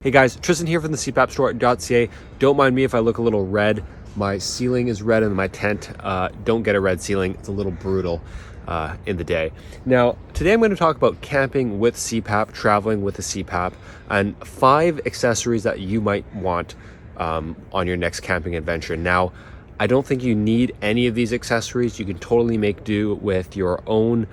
Hey guys, Tristan here from the CPAPstore.ca. Don't mind me if I look a little red. My ceiling is red and my tent don't get a red ceiling. It's a little brutal in the day. Now, today I'm going to talk about camping with CPAP, traveling with a CPAP, and 5 accessories that you might want on your next camping adventure. Now, I don't think you need any of these accessories. You can totally make do with your own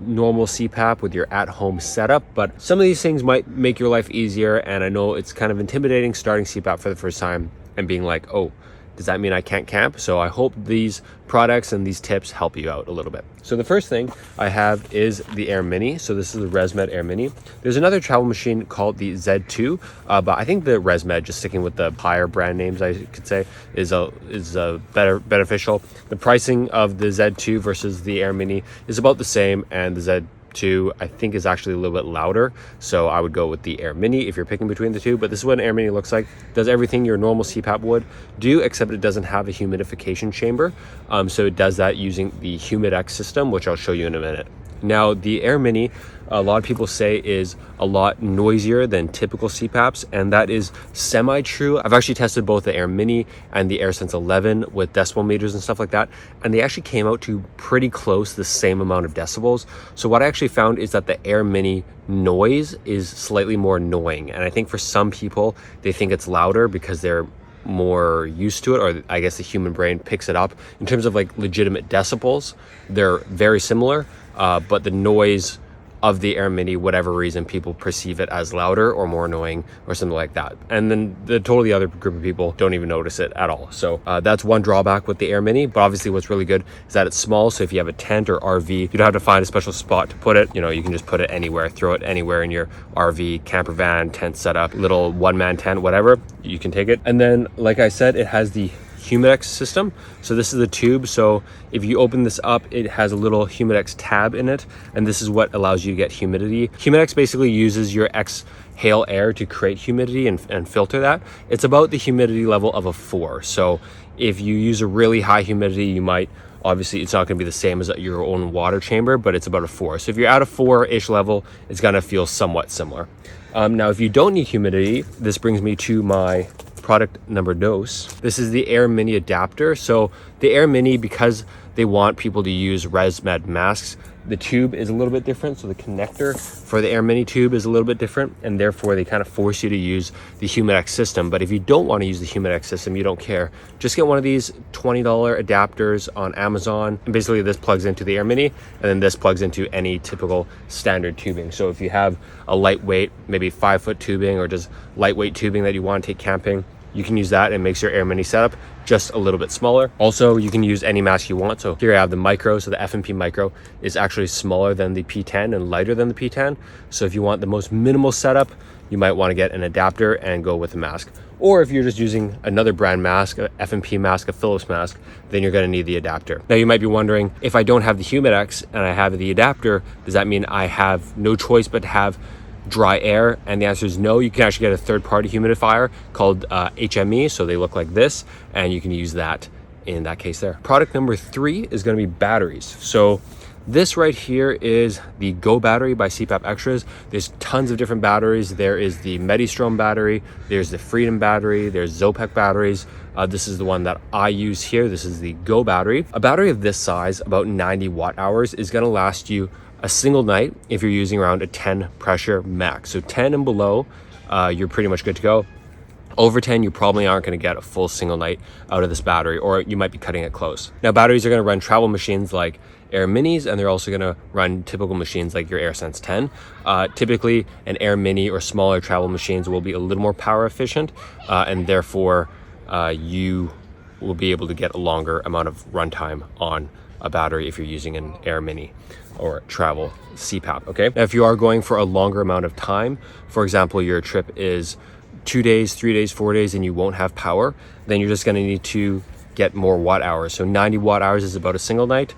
normal CPAP with your at-home setup, but some of these things might make your life easier. And I know it's kind of intimidating starting CPAP for the first time and being like, oh, does that mean I can't camp? So I hope these products and these tips help you out a little bit. So the first thing I have is the AirMini. So this is the ResMed AirMini. There's another travel machine called the Z2, but I think the ResMed, just sticking with the higher brand names, I could say, is beneficial. The pricing of the Z2 versus the AirMini is about the same, and the Z2 I think is actually a little bit louder, so I would go with the AirMini if you're picking between the two. But this is what an AirMini looks like. Does everything your normal CPAP would do, except it doesn't have a humidification chamber, so it does that using the Humidex system, which I'll show you in a minute. Now, the AirMini, a lot of people say is a lot noisier than typical CPAPs, and that is semi-true. I've actually tested both the AirMini and the AirSense 11 with decibel meters and stuff like that, and they actually came out to pretty close the same amount of decibels. So what I actually found is that the AirMini noise is slightly more annoying, and I think for some people, they think it's louder because they're more used to it, or I guess the human brain picks it up. In terms of like legitimate decibels, they're very similar, but the noise of the AirMini, whatever reason, people perceive it as louder or more annoying or something like that. And then the totally other group of people don't even notice it at all. So that's one drawback with the AirMini, but obviously what's really good is that it's small. So if you have a tent or RV, you don't have to find a special spot to put it. You know, you can just put it anywhere, throw it anywhere in your RV, camper van, tent setup, little one-man tent, whatever, you can take it. And then, like I said, it has the Humidex system. So this is the tube. So if you open this up, it has a little Humidex tab in it, and this is what allows you to get humidity. Humidex basically uses your exhale air to create humidity and filter that. It's about the humidity level of a 4. So if you use a really high humidity, you might, obviously it's not going to be the same as your own water chamber, but it's about a 4. So if you're at a 4-ish level, it's going to feel somewhat similar. Now, if you don't need humidity, this brings me to my product number dos. This is the AirMini adapter. So the AirMini, because they want people to use ResMed masks, the tube is a little bit different. So the connector for the AirMini tube is a little bit different, and therefore they kind of force you to use the Humidex system. But if you don't want to use the Humidex system, you don't care, just get one of these $20 adapters on Amazon. And basically this plugs into the AirMini, and then this plugs into any typical standard tubing. So if you have a lightweight, maybe 5-foot tubing, or just lightweight tubing that you want to take camping, you can use that, and it makes your AirMini setup just a little bit smaller. Also, you can use any mask you want. So here I have the micro. So the F&P micro is actually smaller than the P10 and lighter than the P10. So if you want the most minimal setup, you might want to get an adapter and go with a mask. Or if you're just using another brand mask, a F&P mask, a Philips mask, then you're going to need the adapter. Now you might be wondering, if I don't have the Humidex and I have the adapter, does that mean I have no choice but to have dry air? And the answer is no. You can actually get a third-party humidifier called HME, so they look like this, and you can use that in that case there. Product number 3 is going to be batteries. So this right here is the Go battery by CPAP Extras. There's tons of different batteries. There is the Medistrom battery, there's the Freedom battery, there's Zopec batteries. This is the one that I use here. This is the Go battery. A battery of this size, about 90 watt hours, is going to last you a single night if you're using around a 10 pressure max. So 10 and below, you're pretty much good to go. Over 10, you probably aren't going to get a full single night out of this battery, or you might be cutting it close. Now, batteries are going to run travel machines like AirMinis, and they're also going to run typical machines like your AirSense 10. Typically, an AirMini or smaller travel machines will be a little more power efficient, and therefore you will be able to get a longer amount of runtime on a battery if you're using an AirMini or travel CPAP. Okay, now if you are going for a longer amount of time, for example, your trip is 2 days, 3 days, 4 days, and you won't have power, then you're just going to need to get more watt hours. So 90 watt hours is about a single night.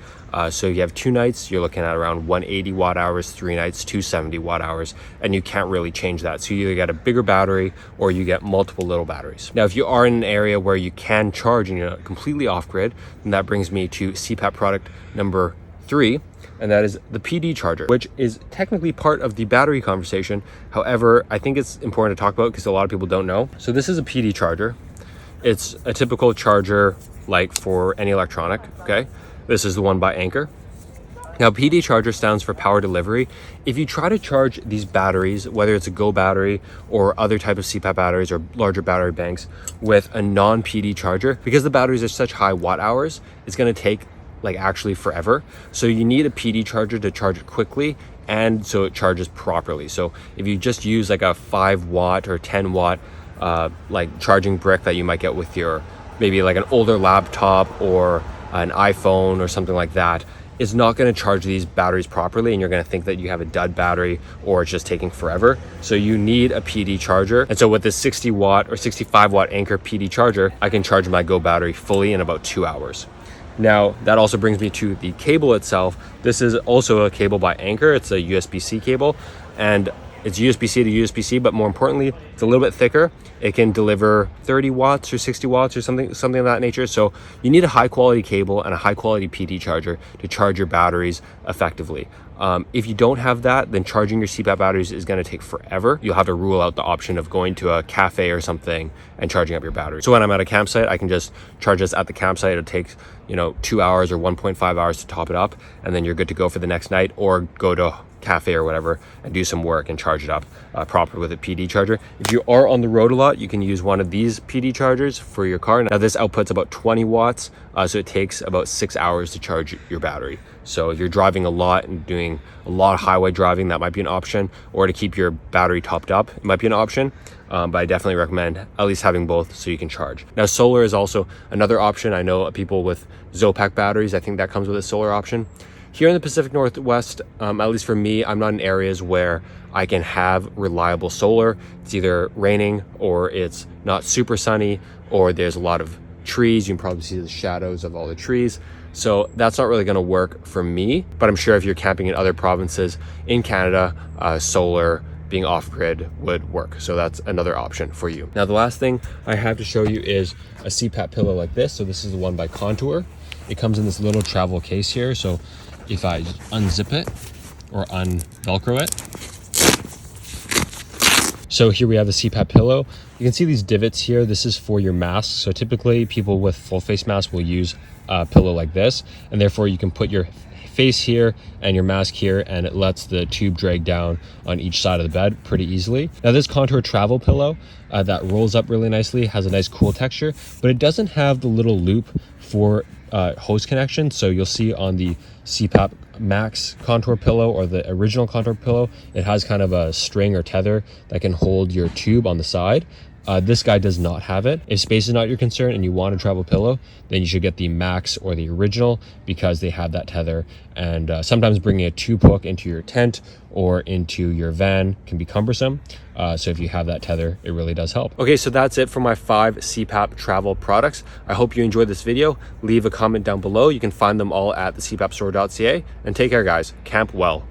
So you have 2 nights, you're looking at around 180 watt hours, 3 nights, 270 watt hours, and you can't really change that. So you either get a bigger battery or you get multiple little batteries. Now, if you are in an area where you can charge and you're not completely off grid, then that brings me to CPAP product number 3. and that is the PD charger, which is technically part of the battery conversation. However, I think it's important to talk about because a lot of people don't know. So this is a PD charger. It's a typical charger like for any electronic, okay? This is the one by Anker. Now, PD charger stands for power delivery. If you try to charge these batteries, whether it's a Go battery or other type of CPAP batteries or larger battery banks with a non-PD charger, because the batteries are such high watt hours, it's gonna take like actually forever. So you need a PD charger to charge it quickly and so it charges properly. So if you just use like a 5 watt or 10 watt like charging brick that you might get with your maybe like an older laptop or an iPhone or something like that, is not going to charge these batteries properly, and you're going to think that you have a dud battery or it's just taking forever. So you need a PD charger. And so with this 60 watt or 65 watt Anker PD charger, I can charge my Go battery fully in about 2 hours. Now, that also brings me to the cable itself. This is also a cable by Anker. It's a USB-C cable, and it's USB-C to USB-C, but more importantly, it's a little bit thicker. It can deliver 30 watts or 60 watts or something of that nature. So you need a high quality cable and a high quality PD charger to charge your batteries effectively. If you don't have that, then charging your CPAP batteries is going to take forever. You'll have to rule out the option of going to a cafe or something and charging up your battery. So when I'm at a campsite, I can just charge this at the campsite. It takes 2 hours or 1.5 hours to top it up, and then you're good to go for the next night, or go to cafe or whatever and do some work and charge it up properly with a PD charger. If you are on the road a lot, you can use one of these PD chargers for your car. Now this outputs about 20 watts, so it takes about 6 hours to charge your battery. So if you're driving a lot and doing a lot of highway driving, that might be an option, or to keep your battery topped up, it might be an option. But I definitely recommend at least having both so you can charge. Now solar is also another option. I know people with Zopac batteries, I think that comes with a solar option. Here in the Pacific Northwest, at least for me, I'm not in areas where I can have reliable solar. It's either raining or it's not super sunny, or there's a lot of trees. You can probably see the shadows of all the trees. So that's not really gonna work for me, but I'm sure if you're camping in other provinces in Canada, solar being off-grid would work. So that's another option for you. Now, the last thing I have to show you is a CPAP pillow like this. So this is the one by Contour. It comes in this little travel case here. So if I just unzip it or unvelcro it. So here we have the CPAP pillow. You can see these divots here. This is for your mask. So typically people with full face masks will use a pillow like this, and therefore you can put your face here and your mask here, and it lets the tube drag down on each side of the bed pretty easily. Now this Contour travel pillow that rolls up really nicely, has a nice cool texture, but it doesn't have the little loop for hose connection. So you'll see on the CPAP Max Contour pillow or the original Contour pillow, it has kind of a string or tether that can hold your tube on the side. This guy does not have it. If space is not your concern and you want a travel pillow, then you should get the Max or the original, because they have that tether. And sometimes bringing a tube hook into your tent or into your van can be cumbersome. So if you have that tether, it really does help. Okay, so that's it for my 5 CPAP travel products. I hope you enjoyed this video. Leave a comment down below. You can find them all at thecpapstore.ca. And take care, guys. Camp well.